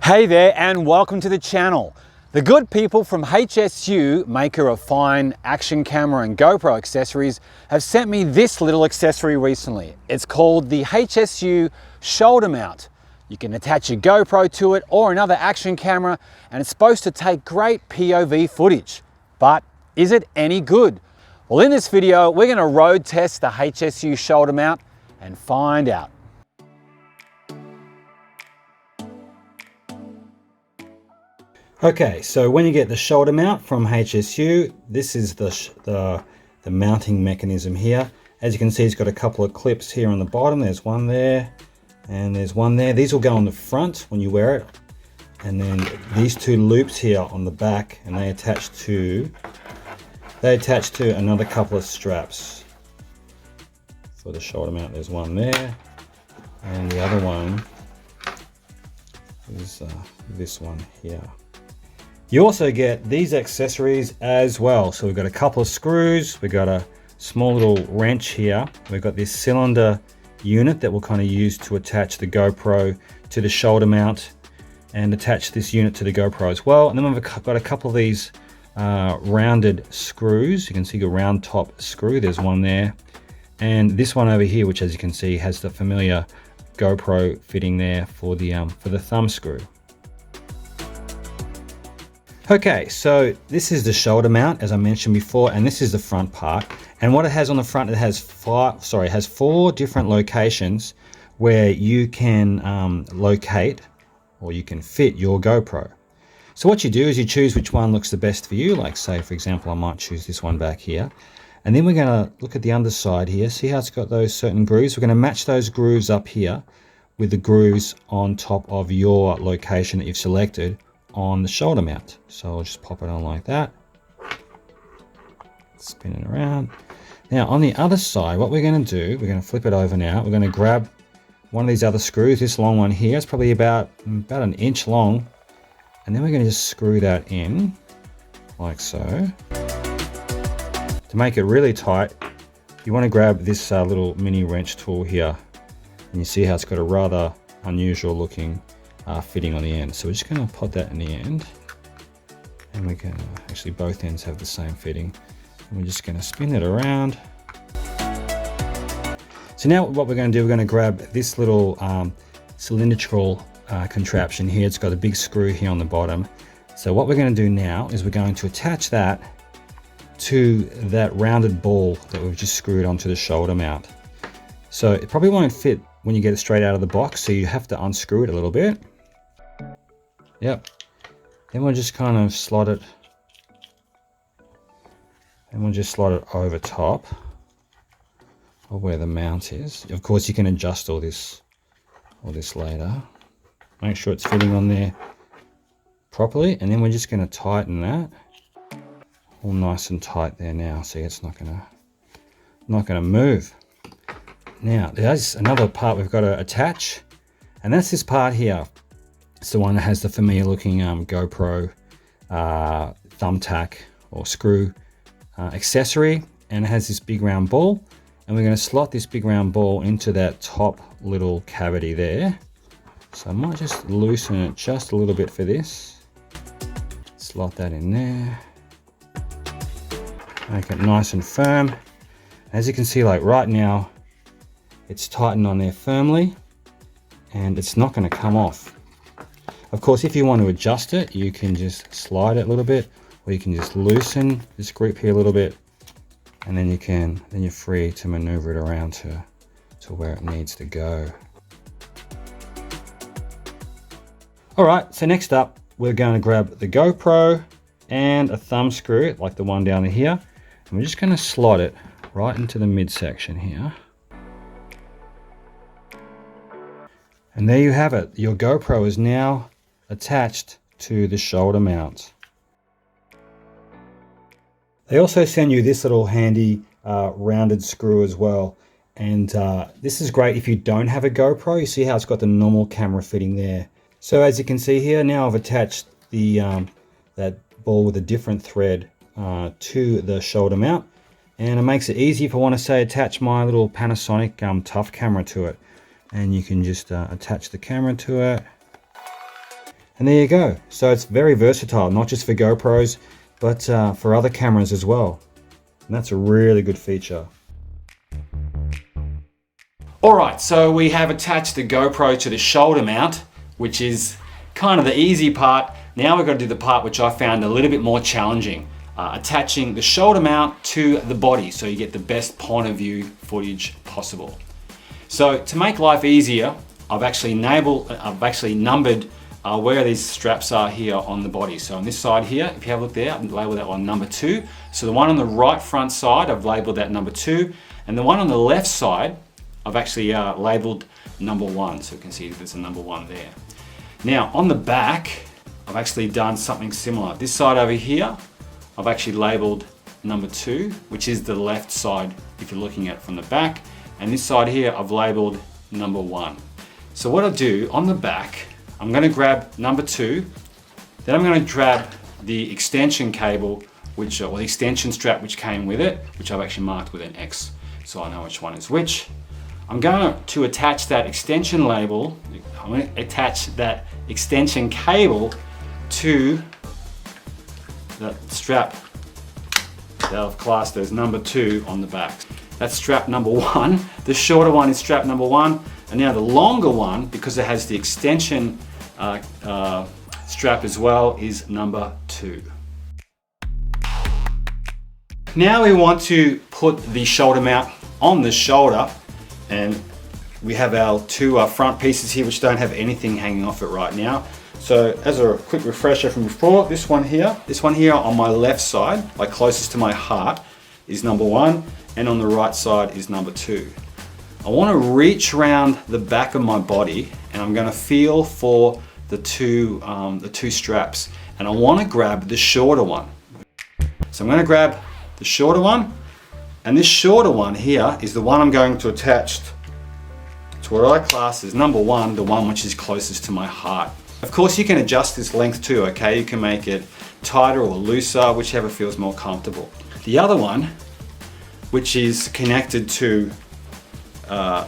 Hey there and welcome to the channel. The good people from HSU, maker of fine action camera and GoPro accessories, have sent me this little accessory recently. It's called the HSU shoulder mount. You can attach your GoPro to it or another action camera and it's supposed to take great POV footage. But is it any good? Well, in this video, we're going to road test the HSU shoulder mount and find out. Okay, so when you get the shoulder mount from HSU, this is the mounting mechanism here. As you can see, it's got a couple of clips here on the bottom. There's one there and there's one there. These will go on the front when you wear it. And then these two loops here on the back, and they attach to another couple of straps for the shoulder mount. There's one there and the other one is this one here. You also get these accessories as well. So we've got a couple of screws, we've got a small little wrench here, we've got this cylinder unit that we'll kind of use to attach the GoPro to the shoulder mount and attach this unit to the GoPro as well. And then we've got a couple of these rounded screws. You can see a round top screw, there's one there. And this one over here, which as you can see has the familiar GoPro fitting there for the thumb screw. Okay, so this is the shoulder mount, as I mentioned before, and this is the front part. And what it has on the front, it has four different locations where you can locate or you can fit your GoPro. So what you do is you choose which one looks the best for you. Like say, for example, I might choose this one back here. And then we're going to look at the underside here. See how it's got those certain grooves? We're going to match those grooves up here with the grooves on top of your location that you've selected on the shoulder mount. So I'll just pop it on like that, spin it around. Now on the other side, what we're going to do, we're going to flip it over now. We're going to grab one of these other screws, this long one here. It's probably about an inch long, and then we're going to just screw that in like so. To make it really tight, you want to grab this little mini wrench tool here, and you see how it's got a rather unusual looking fitting on the end. So we're just going to put that in the end, and we're going to actually both ends have the same fitting, and we're just going to spin it around. So now what we're going to do, we're going to grab this little cylindrical contraption here. It's got a big screw here on the bottom. So what we're going to do now is we're going to attach that to that rounded ball that we've just screwed onto the shoulder mount. So it probably won't fit when you get it straight out of the box, so you have to unscrew it a little bit. Yep. Then we'll just kind of slot it, and we'll just slot it over top of where the mount is. Of course, you can adjust all this later. Make sure it's fitting on there properly, and then we're just going to tighten that all nice and tight there now. See, it's not going to move. Now there's another part we've got to attach, and that's this part here. It's the one that has the familiar looking GoPro thumbtack or screw accessory, and it has this big round ball, and we're going to slot this big round ball into that top little cavity there. So I might just loosen it just a little bit for this. Slot that in there. Make it nice and firm. As you can see, like right now, it's tightened on there firmly, and it's not going to come off. Of course, if you want to adjust it, you can just slide it a little bit, or you can just loosen this grip here a little bit, and then you're free to maneuver it around to where it needs to go. All right, so next up, we're going to grab the GoPro and a thumb screw, like the one down here, and we're just going to slot it right into the midsection here. And there you have it. Your GoPro is now attached to the shoulder mount. They also send you this little handy rounded screw as well. And this is great if you don't have a GoPro. You see how it's got the normal camera fitting there. So as you can see here, now I've attached the that ball with a different thread to the shoulder mount. And it makes it easy if I want to say attach my little Panasonic tough camera to it. And you can just attach the camera to it. And there you go. So it's very versatile, not just for GoPros, but for other cameras as well. And that's a really good feature. Alright, so we have attached the GoPro to the shoulder mount, which is kind of the easy part. Now we've got to do the part which I found a little bit more challenging. Attaching the shoulder mount to the body so you get the best point of view footage possible. So to make life easier, I've actually numbered where these straps are here on the body. So on this side here, if you have a look there, I've labeled that one number 2. So the one on the right front side, I've labeled that number 2. And the one on the left side, I've actually labeled number 1. So you can see there's a number 1 there. Now on the back, I've actually done something similar. This side over here, I've actually labeled number 2, which is the left side if you're looking at it from the back. And this side here, I've labeled number 1. So what I'll do on the back, I'm going to grab number 2, then I'm going to grab the extension cable, or the extension strap which came with it, which I've actually marked with an X, so I know which one is which. I'm going to attach that extension label, I'm going to attach that extension cable to the strap that I've classed as number 2 on the back. That's strap number 1. The shorter one is strap number 1. And now the longer one, because it has the extension strap as well, is number 2. Now we want to put the shoulder mount on the shoulder, and we have our 2 front pieces here which don't have anything hanging off it right now. So as a quick refresher from before, this one here on my left side, like closest to my heart, is number 1, and on the right side is number 2. I want to reach around the back of my body, and I'm going to feel for the two straps, and I want to grab the shorter one. So I'm going to grab the shorter one, and this shorter one here is the one I'm going to attach to what I class as number 1, the one which is closest to my heart. Of course you can adjust this length too, okay? You can make it tighter or looser, whichever feels more comfortable. The other one, which is connected to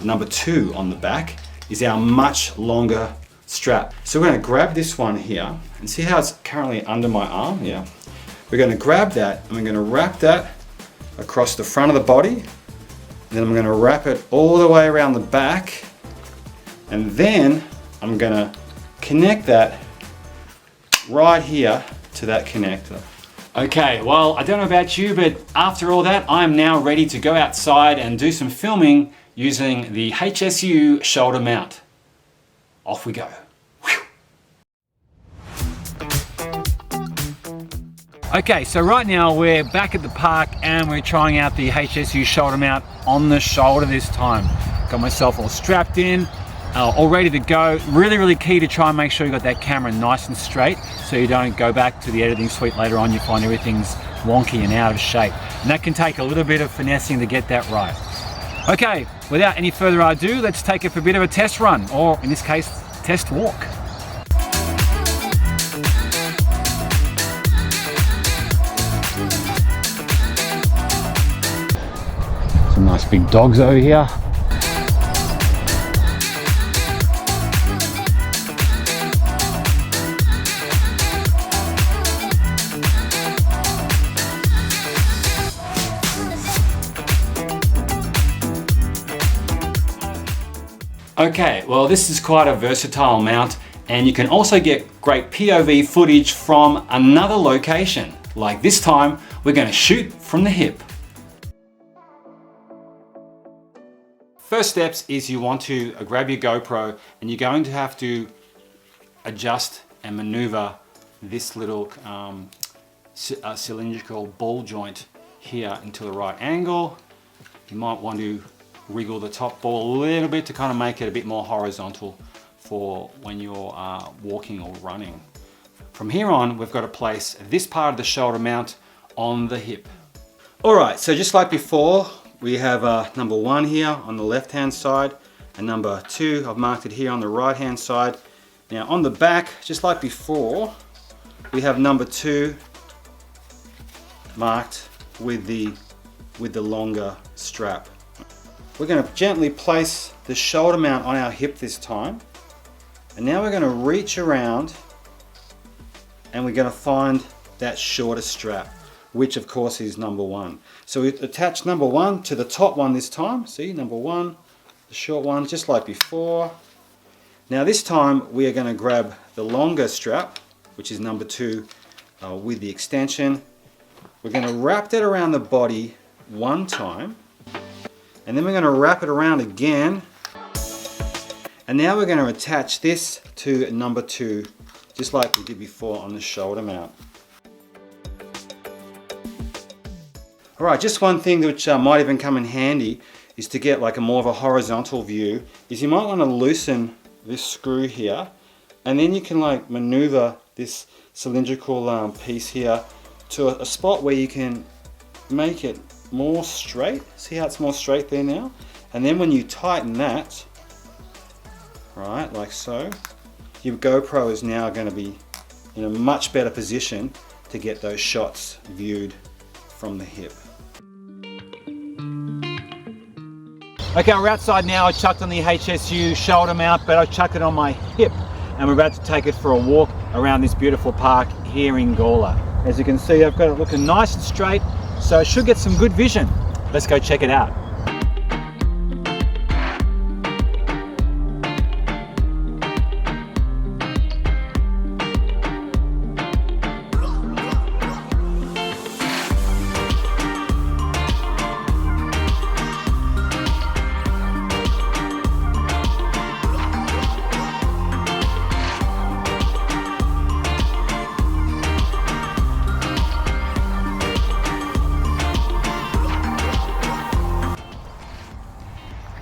number 2 on the back, is our much longer strap. So we're going to grab this one here, and see how it's currently under my arm? Yeah. We're going to grab that, and we're going to wrap that across the front of the body, and then I'm going to wrap it all the way around the back, and then I'm going to connect that right here to that connector. Okay, well, I don't know about you, but after all that, I'm now ready to go outside and do some filming using the HSU shoulder mount. Off we go. Whew. Okay, so right now we're back at the park and we're trying out the HSU shoulder mount on the shoulder this time. Got myself all strapped in, all ready to go. Really key to try and make sure you got that camera nice and straight so you don't go back to the editing suite later on, you find everything's wonky and out of shape. And that can take a little bit of finessing to get that right. Okay, without any further ado, let's take it for a bit of a test run, or in this case, test walk. Some nice big dogs over here. Okay, well this is quite a versatile mount, and you can also get great POV footage from another location. Like this time, we're going to shoot from the hip. First steps is you want to grab your GoPro, and you're going to have to adjust and maneuver this little cylindrical ball joint here into the right angle. You might want to wriggle the top ball a little bit to kind of make it a bit more horizontal for when you're walking or running. From here on, we've got to place this part of the shoulder mount on the hip. All right, so just like before, we have number 1 here on the left hand side, and number 2, I've marked it here on the right hand side. Now on the back, just like before, we have number 2 marked with the longer strap. We're going to gently place the shoulder mount on our hip this time, and now we're going to reach around and we're going to find that shorter strap, which of course is number 1. So we attach number 1 to the top one this time. See, number 1, the short one, just like before. Now this time we are going to grab the longer strap, which is number 2, with the extension. We're going to wrap that around the body one time, and then we're going to wrap it around again. And now we're going to attach this to number 2, just like we did before on the shoulder mount. Alright, just one thing which might even come in handy is to get like a more of a horizontal view, is you might want to loosen this screw here, and then you can like maneuver this cylindrical piece here to a spot where you can make it more straight. See how it's more straight there now? And then when you tighten that, right, like so, your GoPro is now going to be in a much better position to get those shots viewed from the hip. Okay, we're outside now. I chucked on the HSU shoulder mount, but I chucked it on my hip, and we're about to take it for a walk around this beautiful park here in Gawler. As you can see, I've got it looking nice and straight, so it should get some good vision. Let's go check it out.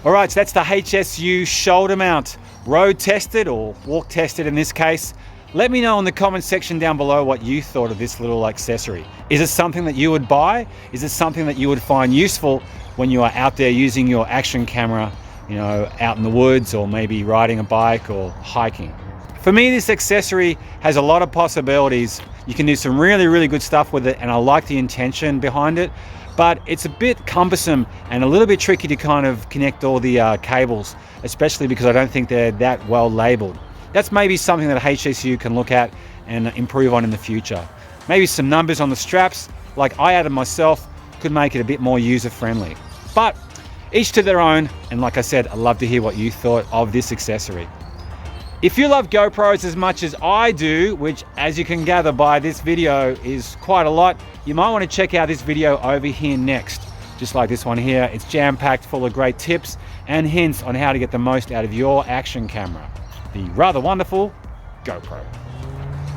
Alright, so that's the HSU shoulder mount, road tested or walk tested in this case. Let me know in the comment section down below what you thought of this little accessory. Is it something that you would buy? Is it something that you would find useful when you are out there using your action camera, you know, out in the woods, or maybe riding a bike or hiking? For me, this accessory has a lot of possibilities. You can do some really, really good stuff with it, and I like the intention behind it. But it's a bit cumbersome and a little bit tricky to kind of connect all the cables, especially because I don't think they're that well labeled. That's maybe something that HSU can look at and improve on in the future. Maybe some numbers on the straps, like I added myself, could make it a bit more user-friendly. But each to their own, and like I said, I'd love to hear what you thought of this accessory. If you love GoPros as much as I do, which as you can gather by this video is quite a lot, you might want to check out this video over here next. Just like this one here, it's jam-packed full of great tips and hints on how to get the most out of your action camera, the rather wonderful GoPro.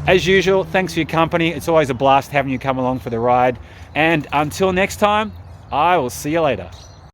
As usual, thanks for your company. It's always a blast having you come along for the ride. And until next time, I will see you later.